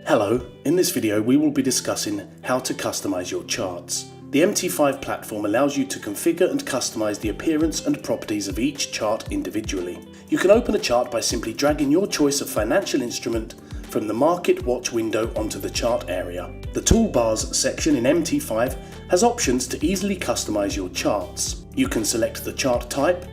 Hello, in this video we will be discussing how to customize your charts. The MT5 platform allows you to configure and customize the appearance and properties of each chart individually. You can open a chart by simply dragging your choice of financial instrument from the Market Watch window onto the chart area. The Toolbars section in MT5 has options to easily customize your charts. You can select the chart type,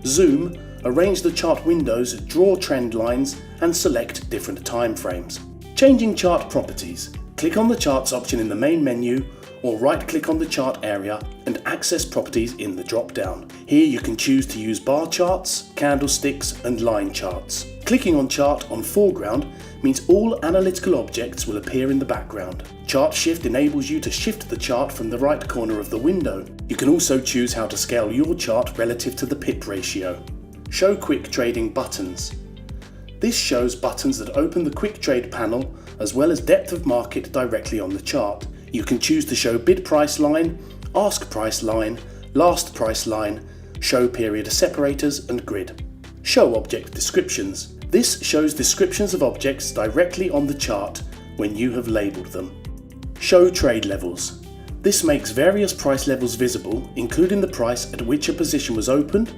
zoom, arrange the chart windows, draw trend lines, and select different time frames. Changing chart properties. Click on the Charts option in the main menu or right-click on the chart area and access properties in the drop-down. Here you can choose to use bar charts, candlesticks and line charts. Clicking on Chart on foreground means all analytical objects will appear in the background. Chart Shift enables you to shift the chart from the right corner of the window. You can also choose how to scale your chart relative to the pip ratio. Show Quick Trading Buttons. This shows buttons that open the Quick Trade panel as well as depth of market directly on the chart. You can choose to show bid price line, ask price line, last price line, show period separators and grid. Show object descriptions. This shows descriptions of objects directly on the chart when you have labelled them. Show trade levels. This makes various price levels visible, including the price at which a position was opened,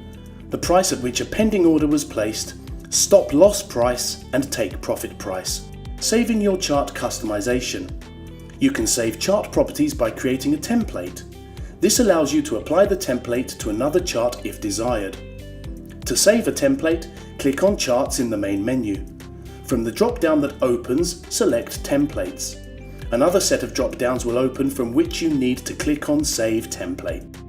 the price at which a pending order was placed, stop loss price and take profit price. Saving your chart customization. You can save chart properties by creating a template. This allows you to apply the template to another chart if desired. To save a template, click on Charts in the main menu. From the drop-down that opens, select Templates. Another set of drop-downs will open from which you need to click on Save Template.